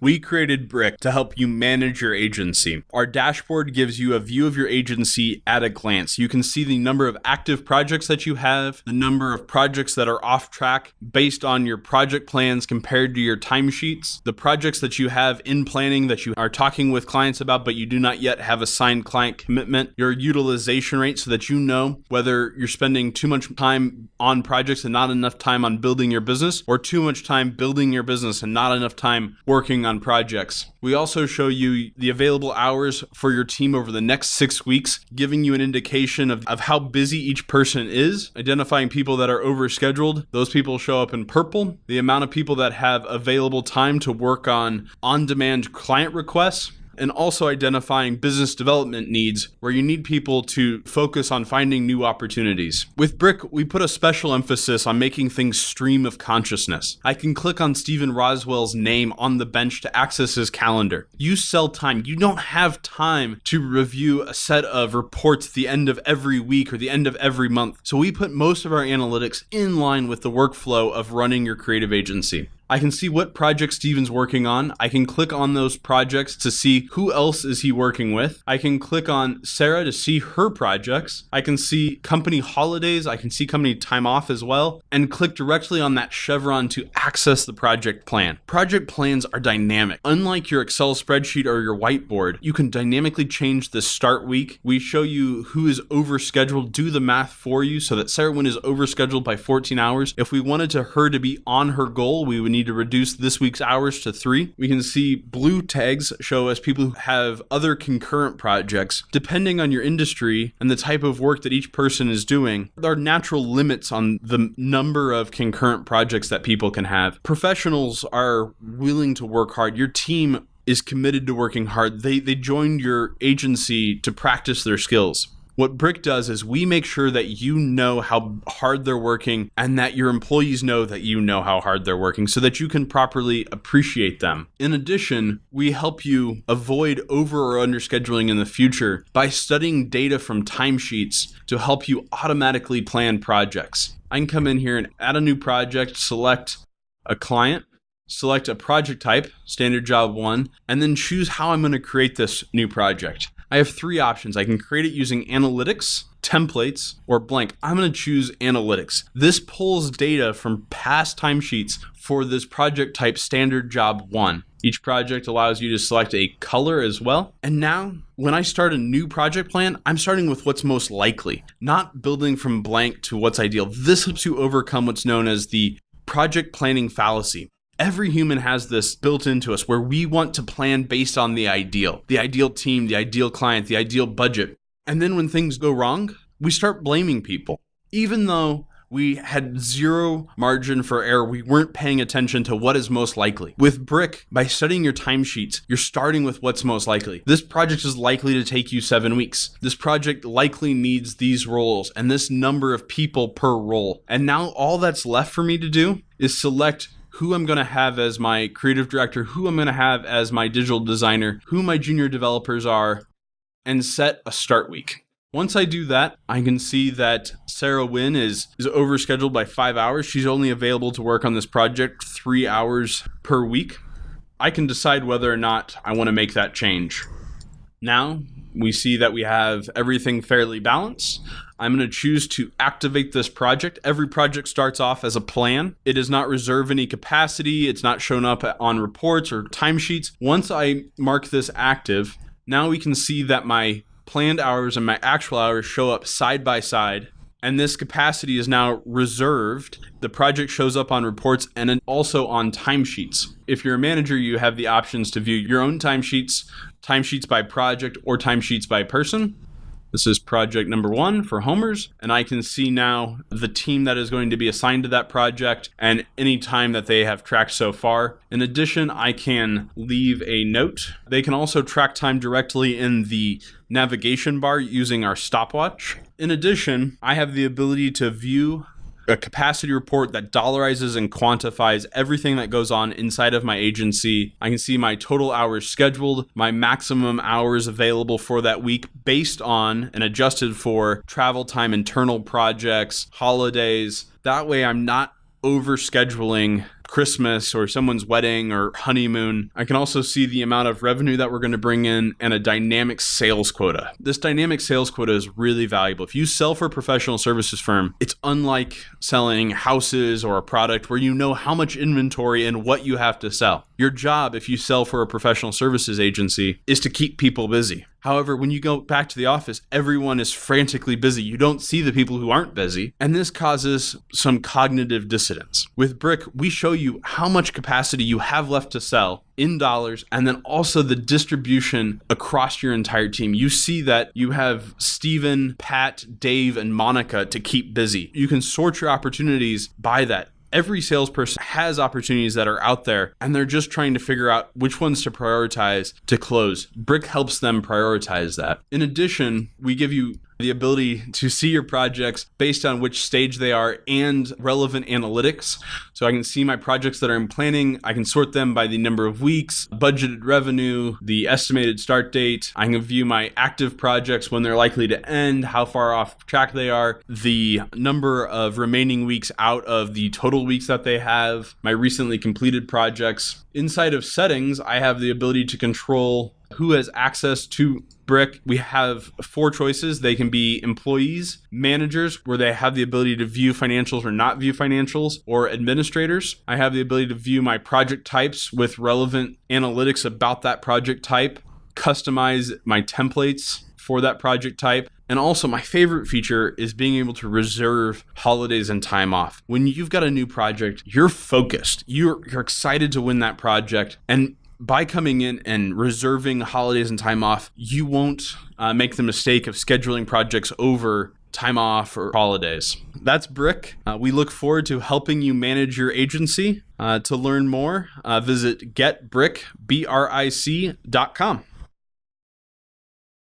We created Bric to help you manage your agency. Our dashboard gives you a view of your agency at a glance. You can see the number of active projects that you have, the number of projects that are off track based on your project plans compared to your timesheets, the projects that you have in planning that you are talking with clients about but you do not yet have a signed client commitment, your utilization rate so that you know whether you're spending too much time on projects and not enough time on building your business, or too much time building your business and not enough time working on projects. We also show you the available hours for your team over the next 6 weeks, giving you an indication of how busy each person is, identifying people that are overscheduled. Those people show up in purple. The amount of people that have available time to work on on-demand client requests, and also identifying business development needs where you need people to focus on finding new opportunities. With Bric, we put a special emphasis on making things stream of consciousness. I can click on Stephen Roswell's name on the bench to access his calendar. You sell time. You don't have time to review a set of reports at the end of every week or the end of every month. So we put most of our analytics in line with the workflow of running your creative agency. I can see what project Steven's working on. I can click on those projects to see who else is he working with. I can click on Sarah to see her projects. I can see company holidays. I can see company time off as well, and click directly on that chevron to access the project plan. Project plans are dynamic. Unlike your Excel spreadsheet or your whiteboard, you can dynamically change the start week. We show you who is overscheduled, do the math for you so that Sarah Wynn is overscheduled by 14 hours. If we wanted her to be on her goal, we would need to reduce this week's hours to 3. We can see blue tags show us people who have other concurrent projects. Depending on your industry and the type of work that each person is doing, there are natural limits on the number of concurrent projects that people can have. Professionals are willing to work hard. Your team is committed to working hard. They joined your agency to practice their skills. What Bric does is we make sure that you know how hard they're working and that your employees know that you know how hard they're working so that you can properly appreciate them. In addition, we help you avoid over or under scheduling in the future by studying data from timesheets to help you automatically plan projects. I can come in here and add a new project, select a client, select a project type, standard job 1, and then choose how I'm going to create this new project. I have 3 options. I can create it using analytics, templates, or blank. I'm going to choose analytics. This pulls data from past timesheets for this project type standard job 1. Each project allows you to select a color as well. And now, when I start a new project plan, I'm starting with what's most likely, not building from blank to what's ideal. This helps you overcome what's known as the project planning fallacy. Every human has this built into us where we want to plan based on the ideal team, the ideal client, the ideal budget. And then when things go wrong, we start blaming people. Even though we had zero margin for error, we weren't paying attention to what is most likely. With Bric, by studying your timesheets, you're starting with what's most likely. This project is likely to take you 7 weeks. This project likely needs these roles and this number of people per role. And now all that's left for me to do is select who I'm going to have as my creative director, who I'm going to have as my digital designer, who my junior developers are, and set a start week. Once I do that, I can see that Sarah Wynn is overscheduled by 5 hours. She's only available to work on this project 3 hours per week. I can decide whether or not I want to make that change. Now, we see that we have everything fairly balanced. I'm going to choose to activate this project. Every project starts off as a plan. It does not reserve any capacity. It's not shown up on reports or timesheets. Once I mark this active, now we can see that my planned hours and my actual hours show up side by side. And this capacity is now reserved. The project shows up on reports and then also on timesheets. If you're a manager, you have the options to view your own timesheets, timesheets by project, or timesheets by person. This is project number 1 for Homers, and I can see now the team that is going to be assigned to that project and any time that they have tracked so far. In addition, I can leave a note. They can also track time directly in the navigation bar using our stopwatch. In addition, I have the ability to view a capacity report that dollarizes and quantifies everything that goes on inside of my agency. I can see my total hours scheduled, my maximum hours available for that week based on and adjusted for travel time, internal projects, holidays. That way I'm not over scheduling Christmas or someone's wedding or honeymoon. I can also see the amount of revenue that we're going to bring in and a dynamic sales quota. This dynamic sales quota is really valuable. If you sell for a professional services firm, it's unlike selling houses or a product where you know how much inventory and what you have to sell. Your job, if you sell for a professional services agency, is to keep people busy. However, when you go back to the office, everyone is frantically busy. You don't see the people who aren't busy, and this causes some cognitive dissonance. With Bric, we show you how much capacity you have left to sell in dollars, and then also the distribution across your entire team. You see that you have Steven, Pat, Dave, and Monica to keep busy. You can sort your opportunities by that. Every salesperson has opportunities that are out there, and they're just trying to figure out which ones to prioritize to close. Bric helps them prioritize that. In addition, we give you the ability to see your projects based on which stage they are and relevant analytics. So I can see my projects that are in planning. I can sort them by the number of weeks, budgeted revenue, the estimated start date. I can view my active projects, when they're likely to end, how far off track they are, the number of remaining weeks out of the total weeks that they have, my recently completed projects. Inside of settings, I have the ability to control who has access to Bric. We have 4 choices. They can be employees, managers, where they have the ability to view financials or not view financials, or administrators. I have the ability to view my project types with relevant analytics about that project type, customize my templates for that project type. And also, my favorite feature is being able to reserve holidays and time off. When you've got a new project, you're focused. You're excited to win that project. And by coming in and reserving holidays and time off, you won't make the mistake of scheduling projects over time off or holidays. That's Bric. We look forward to helping you manage your agency. To learn more, visit getbric.com.